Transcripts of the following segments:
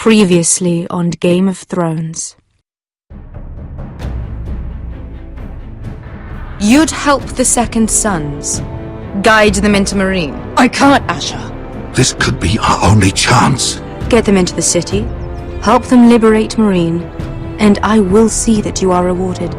Previously on Game of Thrones. You'd help the Second Sons. Guide them into Marine. I can't, Asher. This could be our only chance. Get them into the city. Help them liberate Marine. And I will see that you are rewarded.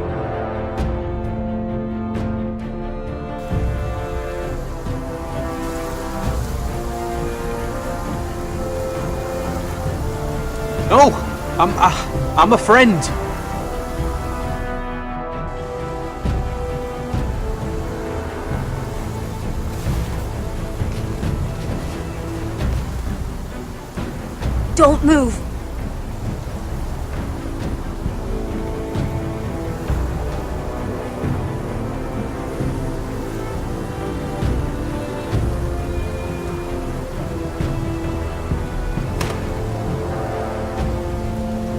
No, I'm a friend. Don't move.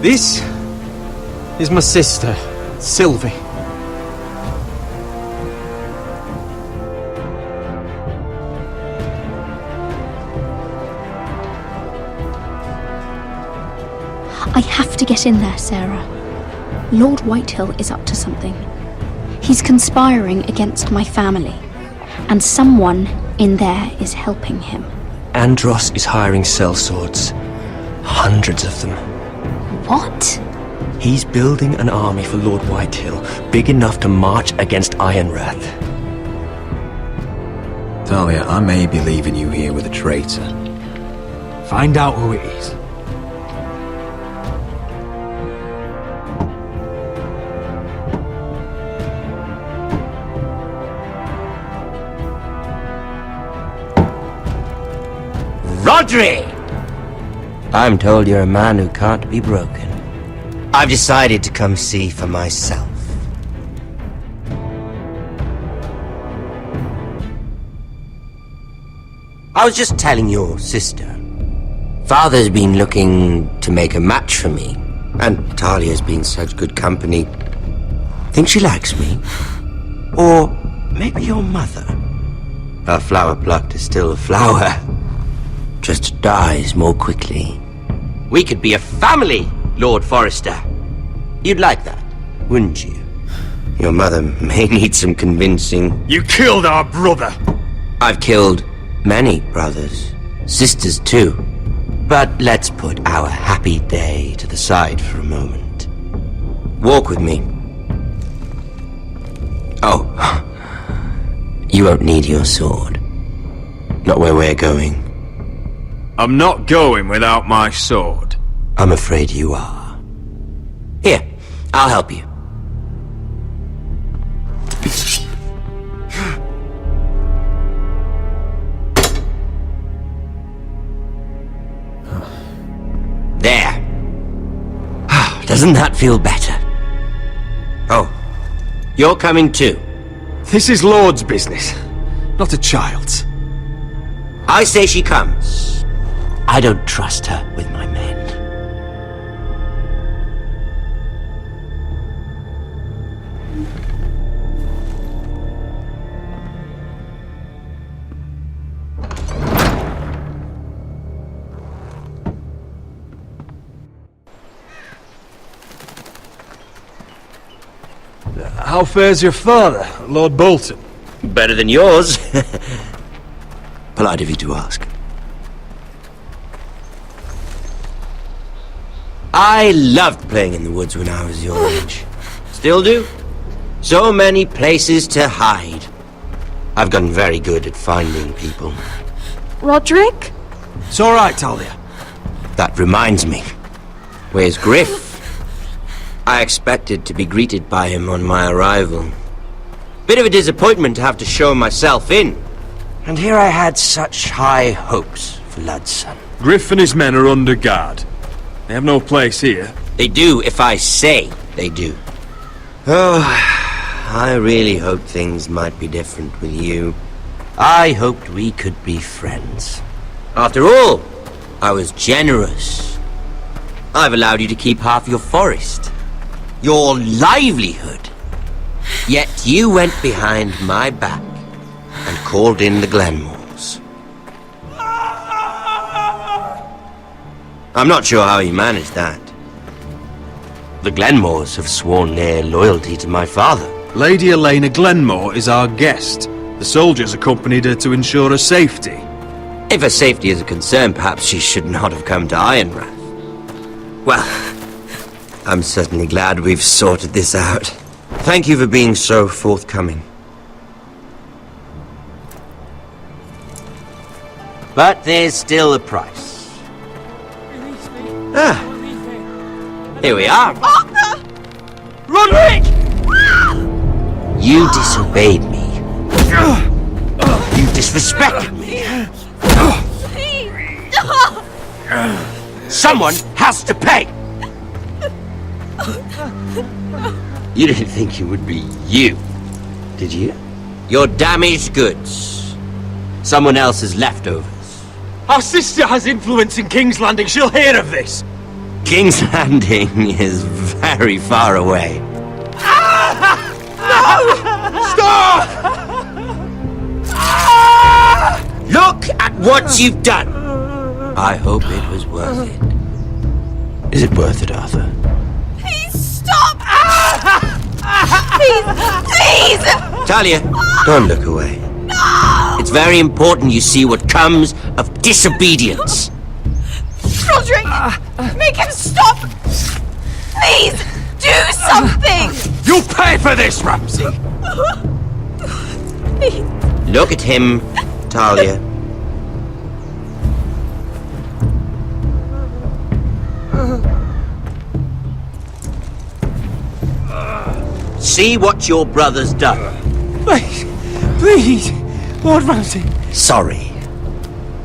This is my sister, Sylvie. I have to get in there, Sarah. Lord Whitehill is up to something. He's conspiring against my family, and someone in there is helping him. Andros is hiring sellswords. Hundreds of them. What? He's building an army for Lord Whitehill, big enough to march against Ironrath. Talia, I may be leaving you here with a traitor. Find out who it is. Rodri! I'm told you're a man who can't be broken. I've decided to come see for myself. I was just telling your sister. Father's been looking to make a match for me, and Talia's been such good company. Think she likes me? Or maybe your mother? A flower plucked is still a flower. Just dies more quickly. We could be a family, Lord Forrester. You'd like that, wouldn't you? Your mother may need some convincing. You killed our brother! I've killed many brothers, sisters too. But let's put our happy day to the side for a moment. Walk with me. Oh, you won't need your sword. Not where we're going. I'm not going without my sword. I'm afraid you are. Here, I'll help you. There. Doesn't that feel better? Oh, you're coming too. This is Lord's business, not a child's. I say she comes. I don't trust her with my men. How fares your father, Lord Bolton? Better than yours. Polite of you to ask. I loved playing in the woods when I was your age. Still do. So many places to hide. I've gotten very good at finding people. Roderick? It's all right, Talia. That reminds me. Where's Griff? I expected to be greeted by him on my arrival. Bit of a disappointment to have to show myself in. And here I had such high hopes for Ludson. Griff and his men are under guard. They have no place here. They do if I say they do. Oh, I really hoped things might be different with you. I hoped we could be friends. After all, I was generous. I've allowed you to keep half your forest. Your livelihood. Yet you went behind my back and called in the Glenmores. I'm not sure how he managed that. The Glenmores have sworn their loyalty to my father. Lady Elena Glenmore is our guest. The soldiers accompanied her to ensure her safety. If her safety is a concern, perhaps she should not have come to Ironrath. Well, I'm certainly glad we've sorted this out. Thank you for being so forthcoming. But there's still a price. Ah, here we are. Arthur! Roderick! You disobeyed me. You disrespected me. Someone has to pay! You didn't think it would be you, did you? Your damaged goods. Someone else's leftovers. Our sister has influence in King's Landing. She'll hear of this. King's Landing is very far away. Stop! Look at what you've done! I hope it was worth it. Is it worth it, Arthur? Please stop! Please! Please! Talia, don't look away. No! It's very important you see what comes of disobedience. Roderick! Make him stop! Please! Do something! You'll pay for this, Ramsay! Please. Look at him, Talia. See what your brother's done. Please, Lord Ramsay. Sorry,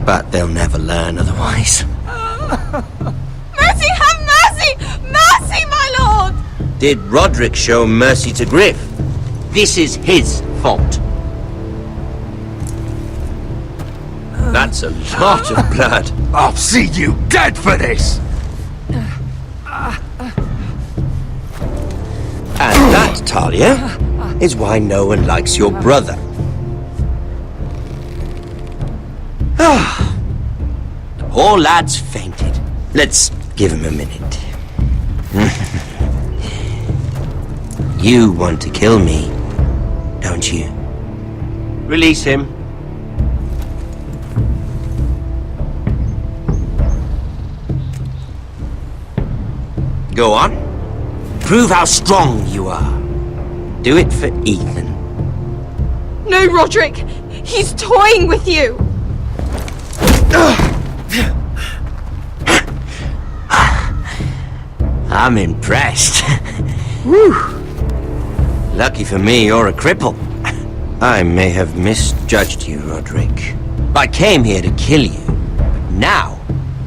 but they'll never learn otherwise. Mercy, have mercy! Mercy, my lord! Did Roderick show mercy to Griff? This is his fault. That's a lot of blood. I'll see you dead for this! And that, Talia, is why no one likes your brother. The poor lad's fainted. Let's give him a minute. You want to kill me, don't you? Release him. Go on. Prove how strong you are. Do it for Ethan. No, Roderick! He's toying with you! I'm impressed. Whew. Lucky for me, you're a cripple. I may have misjudged you, Roderick. I came here to kill you, but now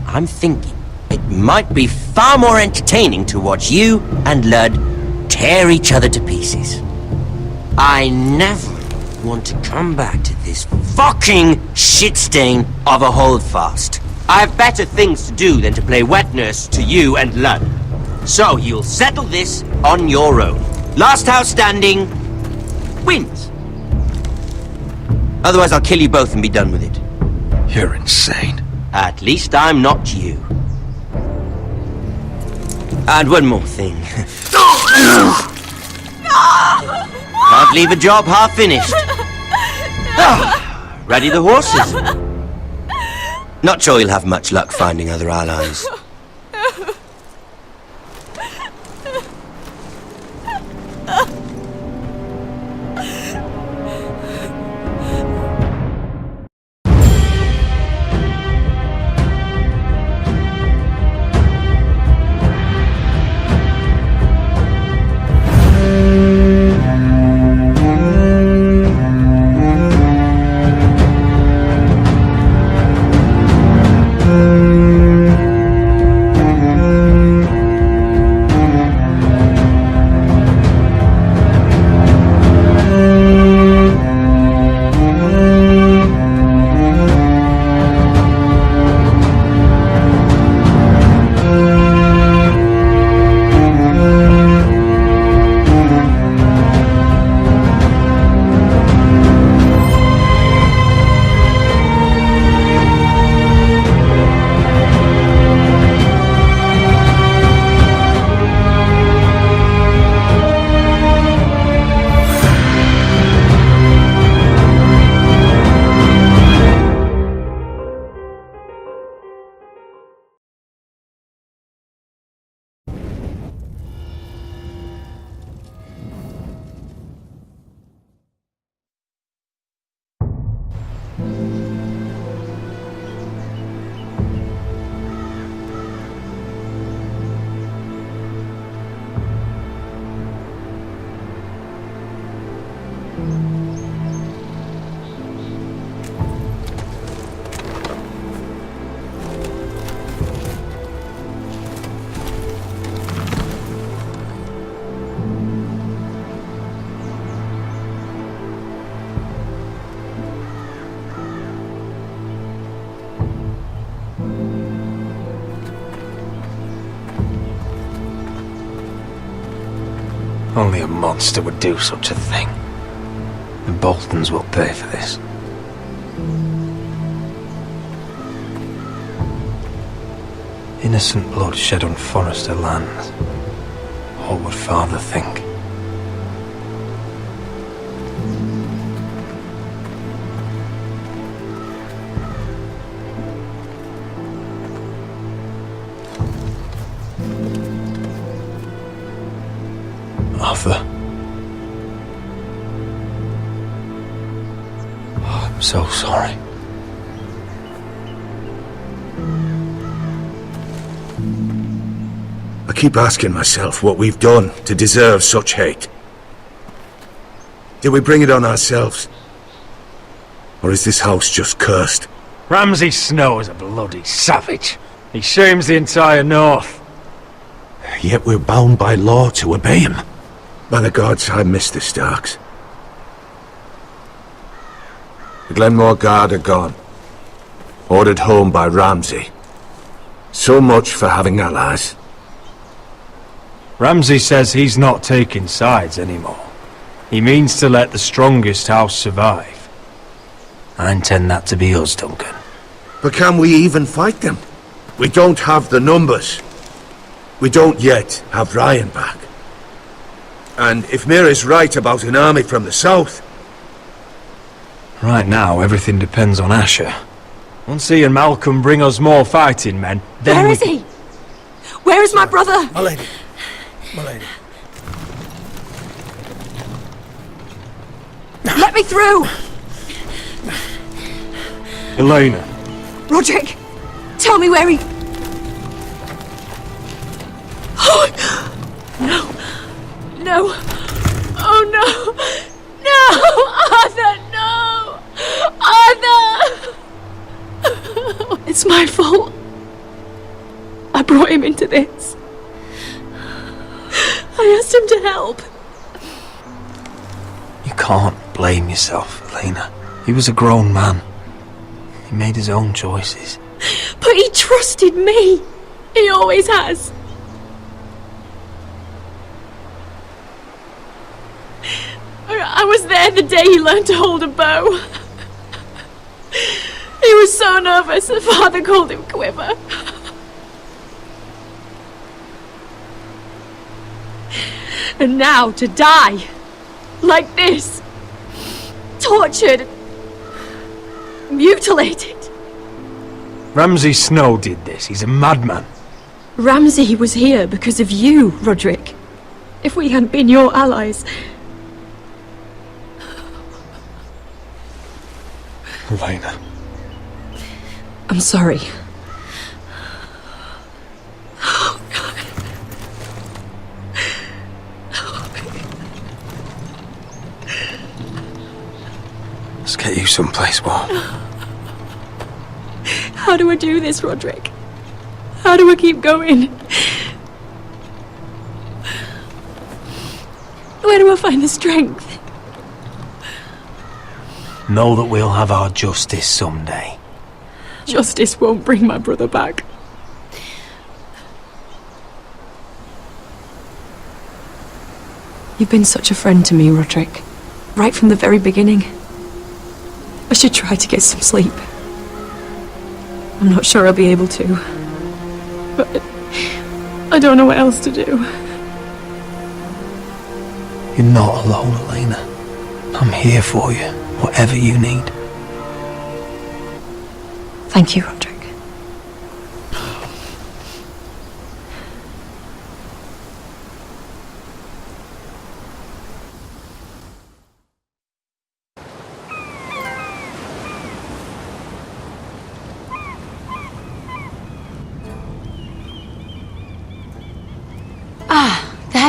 I'm thinking it might be far more entertaining to watch you and Ludd tear each other to pieces. I never want to come back to this fucking shit stain of a holdfast. I have better things to do than to play wet nurse to you and Ludd. So you'll settle this on your own. Last house standing wins. Otherwise I'll kill you both and be done with it. You're insane. At least I'm not you. And one more thing. Can't leave a job half finished. Ready the horses? Not sure you'll have much luck finding other allies. Only a monster would do such a thing. The Boltons will pay for this. Innocent blood shed on Forrester lands. What would Father think? Arthur. Oh, I'm so sorry. I keep asking myself what we've done to deserve such hate. Did we bring it on ourselves? Or is this house just cursed? Ramsay Snow is a bloody savage. He shames the entire North. Yet we're bound by law to obey him. By the gods, I miss the Starks. The Glenmore Guard are gone. Ordered home by Ramsay. So much for having allies. Ramsay says he's not taking sides anymore. He means to let the strongest house survive. I intend that to be us, Duncan. But can we even fight them? We don't have the numbers. We don't yet have Ryan back. And if Mira's right about an army from the south... Right now, everything depends on Asher. Once he and Malcolm bring us more fighting men, then Where is he? Where is my brother? My lady. My lady. Let me through! Elena. Roderick, tell me where he... Oh, no. No. Oh, no. No! Arthur, no! Arthur! It's my fault. I brought him into this. I asked him to help. You can't blame yourself, Elena. He was a grown man. He made his own choices. But he trusted me. He always has. I was there the day he learned to hold a bow. He was so nervous that Father called him Quiver. And now to die like this, tortured, mutilated. Ramsay Snow did this. He's a madman. Ramsay was here because of you, Roderick. If we hadn't been your allies... Elena. I'm sorry. Let's get you someplace warm. How do I do this, Roderick? How do I keep going? Where do I find the strength? Know that we'll have our justice someday. Justice won't bring my brother back. You've been such a friend to me, Roderick. Right from the very beginning. I should try to get some sleep. I'm not sure I'll be able to. But I don't know what else to do. You're not alone, Elena. I'm here for you, whatever you need. Thank you, Roderick.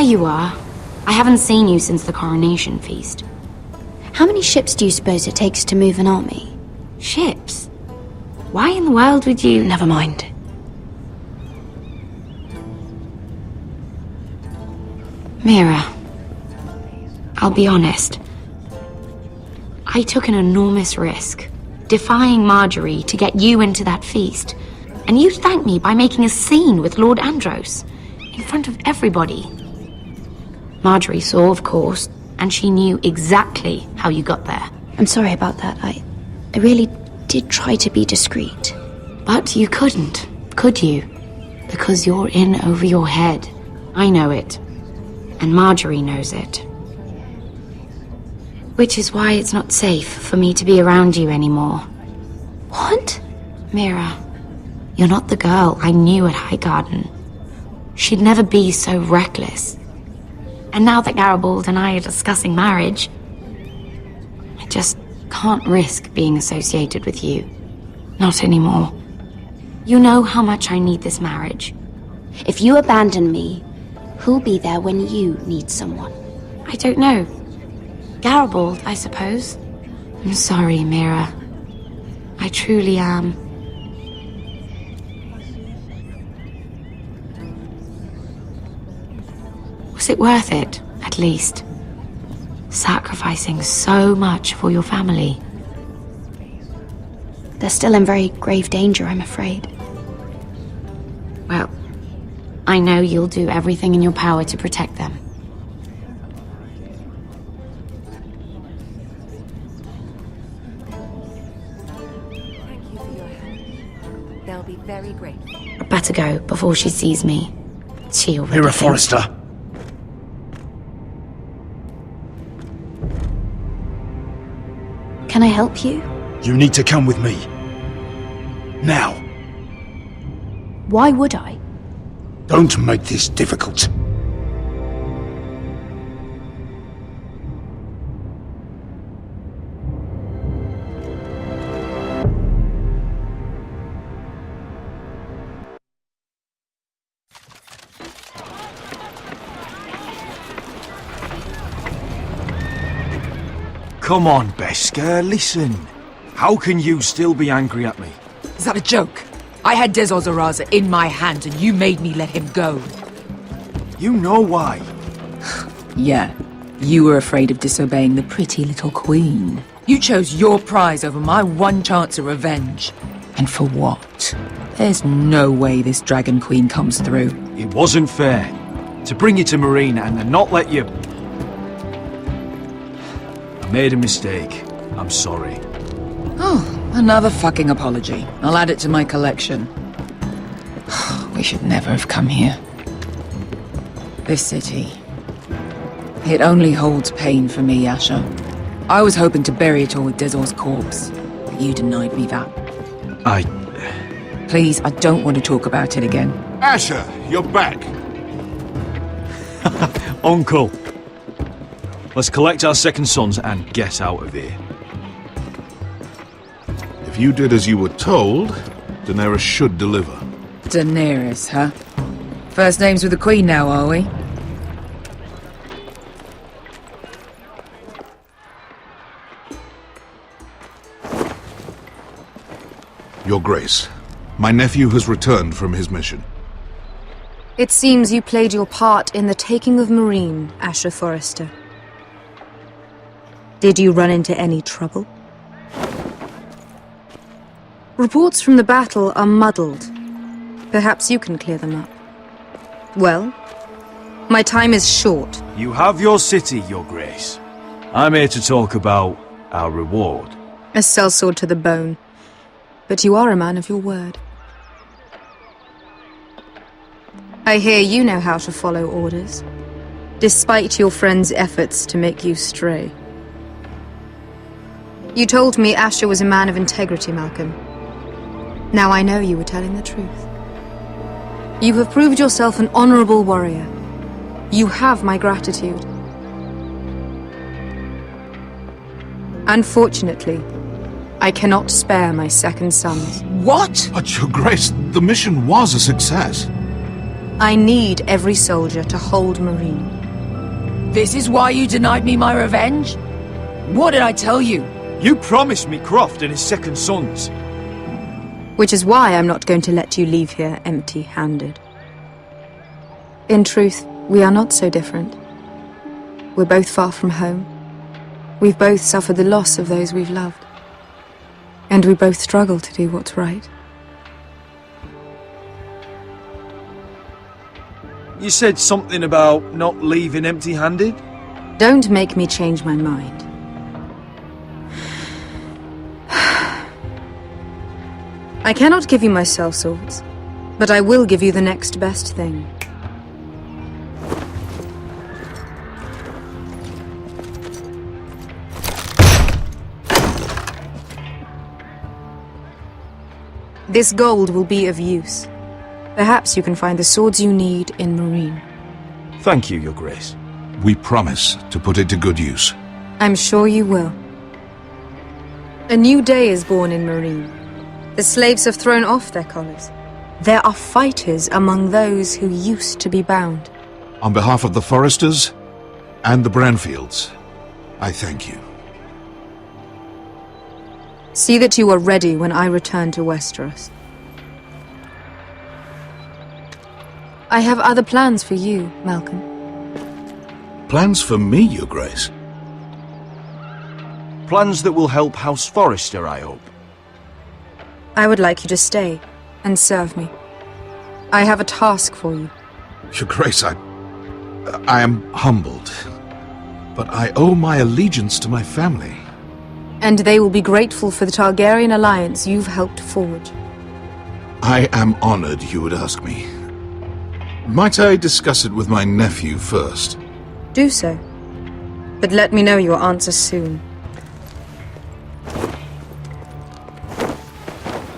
you are. I haven't seen you since the coronation feast. How many ships do you suppose it takes to move an army? Ships? Why in the world would you... Never mind. Mira, I'll be honest. I took an enormous risk, defying Marjorie to get you into that feast. And you thanked me by making a scene with Lord Andros, in front of everybody. Marjorie saw, of course, and she knew exactly how you got there. I'm sorry about that. I really did try to be discreet. But you couldn't, could you? Because you're in over your head. I know it. And Marjorie knows it. Which is why it's not safe for me to be around you anymore. What? Mira, you're not the girl I knew at Highgarden. She'd never be so reckless. And now that Garibald and I are discussing marriage, I just can't risk being associated with you. Not anymore. You know how much I need this marriage. If you abandon me, who'll be there when you need someone? I don't know. Garibald, I suppose. I'm sorry, Mira. I truly am. Was it worth it, at least? Sacrificing so much for your family? They're still in very grave danger, I'm afraid. Well, I know you'll do everything in your power to protect them. Thank you for your help. They'll be very grateful. I better go before she sees me. She already Mira thinks- Forrester. Can I help you? You need to come with me. Now. Why would I? Don't make this difficult. Come on, Beskar, listen. How can you still be angry at me? Is that a joke? I had Des Ozaraza in my hand and you made me let him go. You know why. Yeah, you were afraid of disobeying the pretty little queen. You chose your prize over my one chance of revenge. And for what? There's no way this Dragon Queen comes through. It wasn't fair. To bring you to Marina and then not let you... I made a mistake. I'm sorry. Oh, another fucking apology. I'll add it to my collection. We should never have come here. This city. It only holds pain for me, Asher. I was hoping to bury it all with Dezor's corpse, but you denied me that. Please, I don't want to talk about it again. Asher, you're back. Uncle. Let's collect our second sons and get out of here. If you did as you were told, Daenerys should deliver. Daenerys, huh? First names with the Queen now, are we? Your Grace, my nephew has returned from his mission. It seems you played your part in the taking of Meereen, Asher Forrester. Did you run into any trouble? Reports from the battle are muddled. Perhaps you can clear them up. Well, my time is short. You have your city, Your Grace. I'm here to talk about our reward. A sellsword to the bone. But you are a man of your word. I hear you know how to follow orders, despite your friend's efforts to make you stray. You told me Asher was a man of integrity, Malcolm. Now I know you were telling the truth. You have proved yourself an honorable warrior. You have my gratitude. Unfortunately, I cannot spare my second sons. What? But, Your Grace, the mission was a success. I need every soldier to hold Marine. This is why you denied me my revenge? What did I tell you? You promised me Croft and his second sons. Which is why I'm not going to let you leave here empty-handed. In truth, we are not so different. We're both far from home. We've both suffered the loss of those we've loved. And we both struggle to do what's right. You said something about not leaving empty-handed? Don't make me change my mind. I cannot give you my sellswords, but I will give you the next best thing. This gold will be of use. Perhaps you can find the swords you need in Marine. Thank you, Your Grace. We promise to put it to good use. I'm sure you will. A new day is born in Marine. The slaves have thrown off their collars. There are fighters among those who used to be bound. On behalf of the Foresters and the Branfields, I thank you. See that you are ready when I return to Westeros. I have other plans for you, Malcolm. Plans for me, Your Grace? Plans that will help House Forrester, I hope. I would like you to stay and serve me. I have a task for you. Your Grace, I am humbled, but I owe my allegiance to my family. And they will be grateful for the Targaryen alliance you've helped forge. I am honored you would ask me. Might I discuss it with my nephew first? Do so. But let me know your answer soon.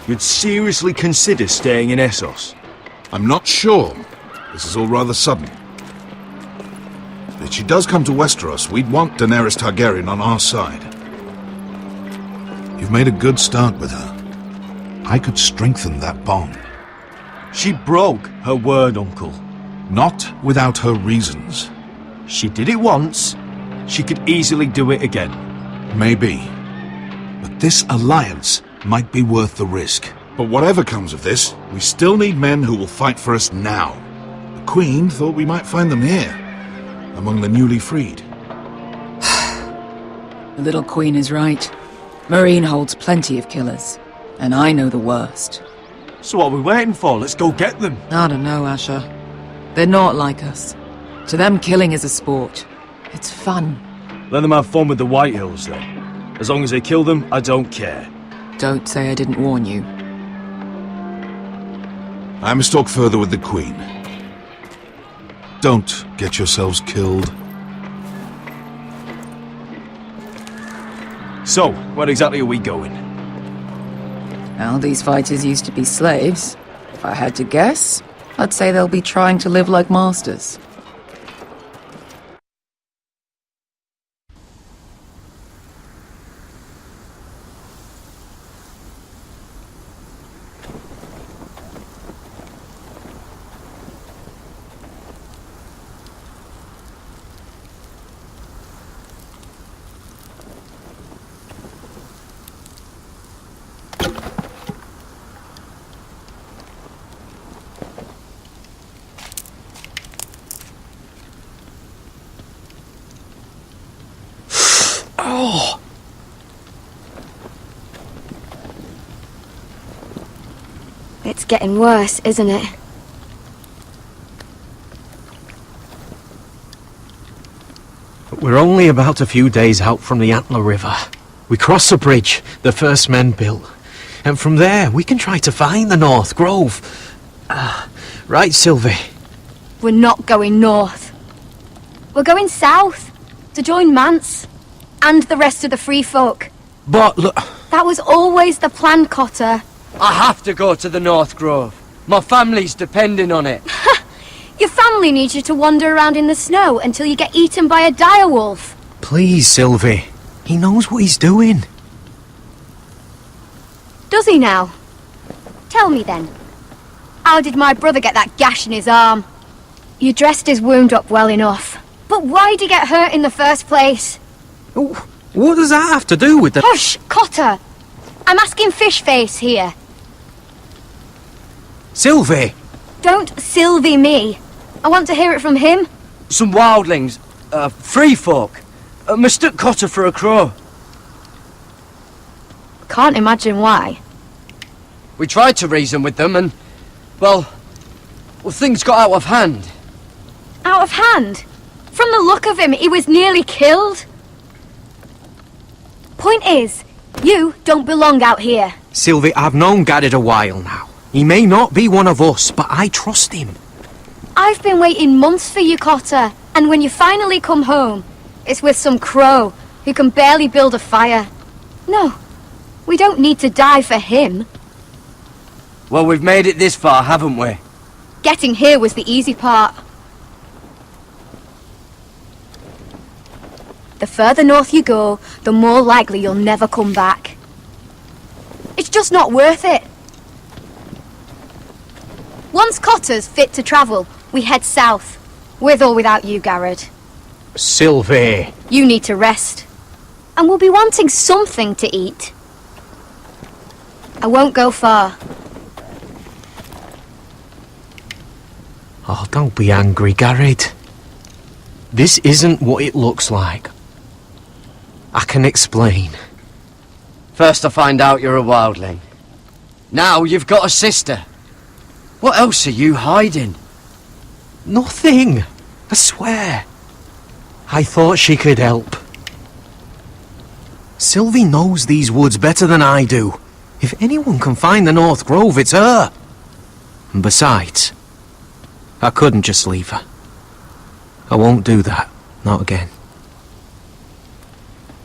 You'd seriously consider staying in Essos? I'm not sure. This is all rather sudden. If she does come to Westeros, we'd want Daenerys Targaryen on our side. You've made a good start with her. I could strengthen that bond. She broke her word, Uncle. Not without her reasons. She did it once. She could easily do it again. Maybe. But this alliance might be worth the risk. But whatever comes of this, we still need men who will fight for us now. The Queen thought we might find them here, among the newly freed. The little Queen is right. Marine holds plenty of killers, and I know the worst. So what are we waiting for? Let's go get them. I don't know, Asher. They're not like us. To them, killing is a sport. It's fun. Let them have fun with the Whitehills, then. As long as they kill them, I don't care. Don't say I didn't warn you. I must talk further with the Queen. Don't get yourselves killed. So, where exactly are we going? Well, these fighters used to be slaves. If I had to guess, I'd say they'll be trying to live like masters. It's getting worse, isn't it? We're only about a few days out from the Antler River. We cross the bridge the first men built, and from there we can try to find the North Grove. Right, Sylvie? We're not going north. We're going south to join Mance and the rest of the free folk. But look... That was always the plan, Cotter. I have to go to the North Grove. My family's depending on it. Your family needs you to wander around in the snow until you get eaten by a direwolf. Please, Sylvie. He knows what he's doing. Does he now? Tell me then. How did my brother get that gash in his arm? You dressed his wound up well enough. But why'd he get hurt in the first place? What does that have to do with the... Hush, Cotter! I'm asking Fishface here. Sylvie! Don't Sylvie me. I want to hear it from him. Some wildlings, free folk, mistook Cotter for a crow. Can't imagine why. We tried to reason with them and, well, things got out of hand. Out of hand? From the look of him, he was nearly killed. Point is, you don't belong out here. Sylvie, I've known Garrett a while now. He may not be one of us, but I trust him. I've been waiting months for you, Cotter. And when you finally come home, it's with some crow who can barely build a fire. No, we don't need to die for him. Well, we've made it this far, haven't we? Getting here was the easy part. The further north you go, the more likely you'll never come back. It's just not worth it. Once Cotter's fit to travel, we head south. With or without you, Garrett. Sylvie! You need to rest. And we'll be wanting something to eat. I won't go far. Oh, don't be angry, Garrett. This isn't what it looks like. I can explain. First I find out you're a wildling. Now you've got a sister. What else are you hiding? Nothing. I swear. I thought she could help. Sylvie knows these woods better than I do. If anyone can find the North Grove, it's her. And besides, I couldn't just leave her. I won't do that. Not again.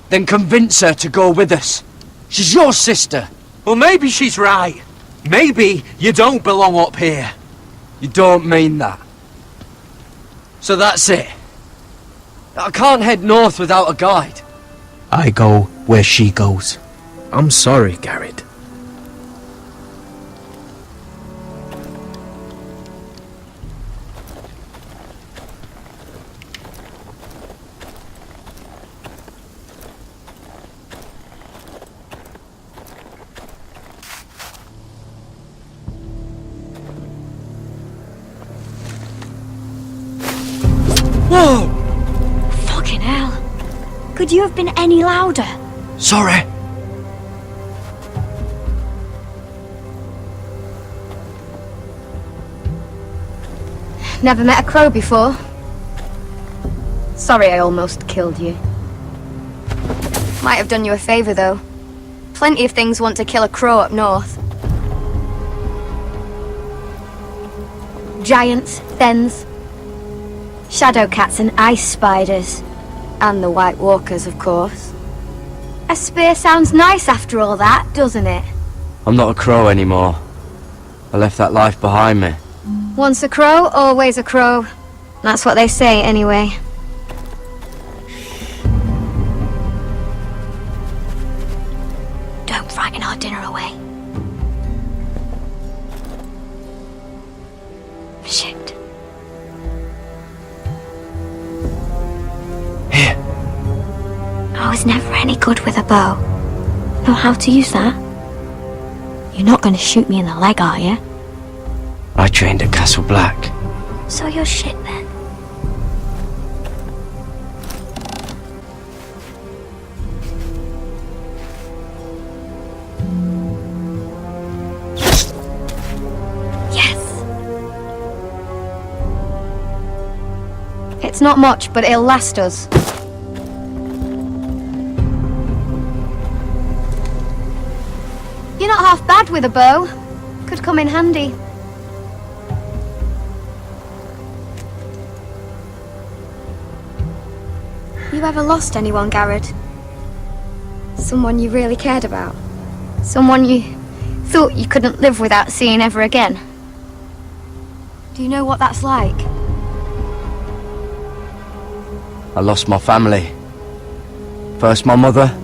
Then convince her to go with us. She's your sister. Well, maybe she's right. Maybe you don't belong up here. You don't mean that. So that's it. I can't head north without a guide. I go where she goes. I'm sorry, Garrett. Whoa! Fucking hell. Could you have been any louder? Sorry. Never met a crow before. Sorry I almost killed you. Might have done you a favour, though. Plenty of things want to kill a crow up north. Giants, thens, shadow cats and ice spiders. And the White Walkers, of course. A spear sounds nice after all that, doesn't it? I'm not a crow anymore. I left that life behind me. Once a crow, always a crow. That's what they say, anyway. Don't frighten our dinner away. Shit. Here. I was never any good with a bow. Know how to use that? You're not going to shoot me in the leg, are you? I trained at Castle Black. So you're shit then. Yes! It's not much, but it'll last us. You're not half bad with a bow. Could come in handy. You ever lost anyone, Garrett? Someone you really cared about? Someone you thought you couldn't live without seeing ever again? Do you know what that's like? I lost my family. First my mother,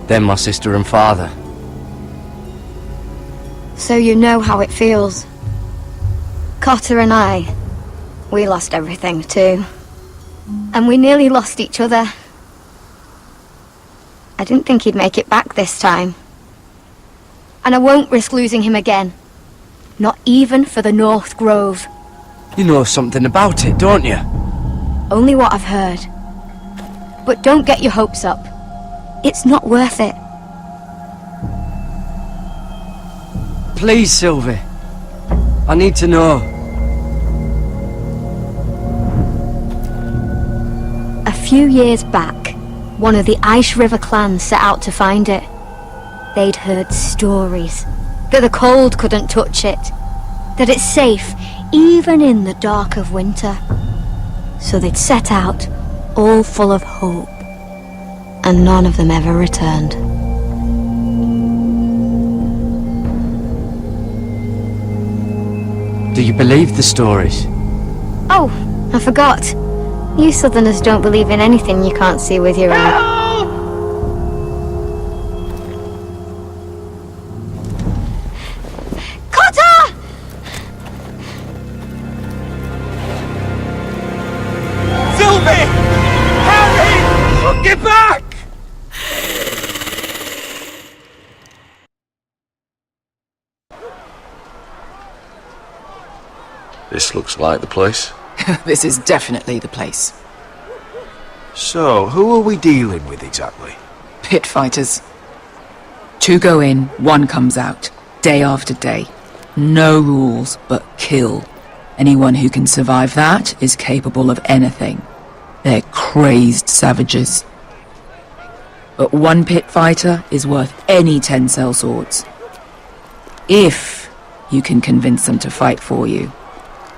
then my sister and father. So you know how it feels. Cotter and I, we lost everything too. And we nearly lost each other. I didn't think he'd make it back this time. And I won't risk losing him again. Not even for the North Grove. You know something about it, don't you? Only what I've heard. But don't get your hopes up. It's not worth it. Please, Sylvie. I need to know. A few years back, one of the Ice River clans set out to find it. They'd heard stories that the cold couldn't touch it, that it's safe even in the dark of winter. So they'd set out, all full of hope, and none of them ever returned. Do you believe the stories? Oh, I forgot. You Southerners don't believe in anything you can't see with your own. Cotter! Sylvie! Harry! Get back! This looks like the place. This is definitely the place. So, who are we dealing with exactly? Pit fighters. 2 go in, 1 comes out. Day after day. No rules, but kill. Anyone who can survive that is capable of anything. They're crazed savages. But 1 pit fighter is worth any 10 sellswords. If you can convince them to fight for you.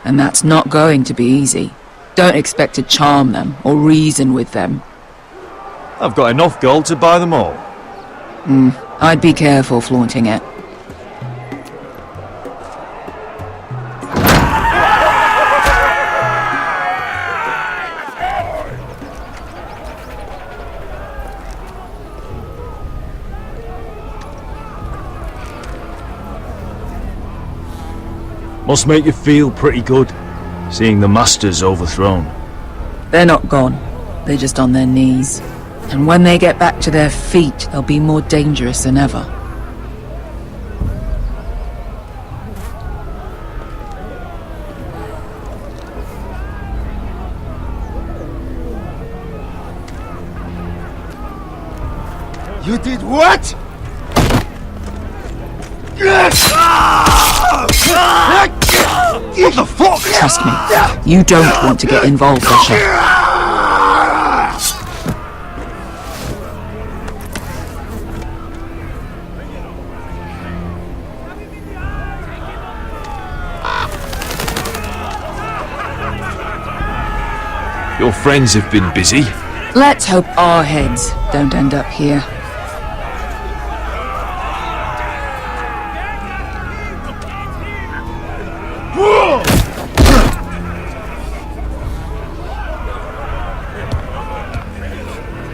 And that's not going to be easy. Don't expect to charm them or reason with them. I've got enough gold to buy them all. I'd be careful flaunting it. Must make you feel pretty good, seeing the Masters overthrown. They're not gone. They're just on their knees. And when they get back to their feet, they'll be more dangerous than ever. You did what? What the fuck? Trust me, you don't want to get involved, Usher. Your friends have been busy. Let's hope our heads don't end up here.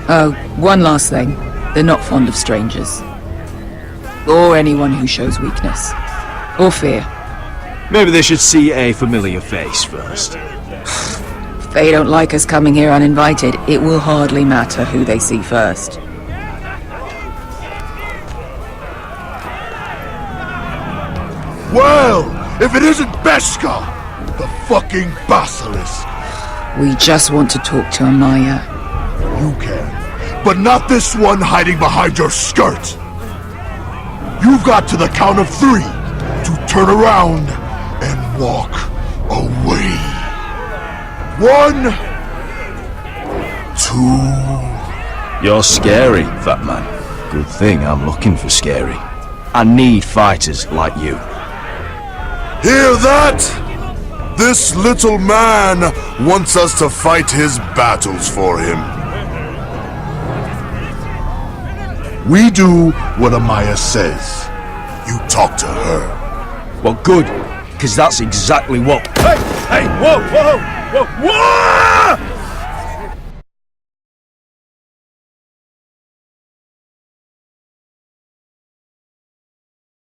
Oh, one last thing. They're not fond of strangers. Or anyone who shows weakness. Or fear. Maybe they should see a familiar face first. If they don't like us coming here uninvited, it will hardly matter who they see first. Well, if it isn't Beskar, the fucking basilisk. We just want to talk to Amaya. You can, but not this one hiding behind your skirt. You've got to the count of 3 to turn around and walk away. 1, 2. You're scary, fat man. Good thing I'm looking for scary. I need fighters like you. Hear that? This little man wants us to fight his battles for him. We do what Amaya says. You talk to her. Well, good, because that's exactly what... Hey! Hey! Whoa! Whoa! Whoa! Whoa!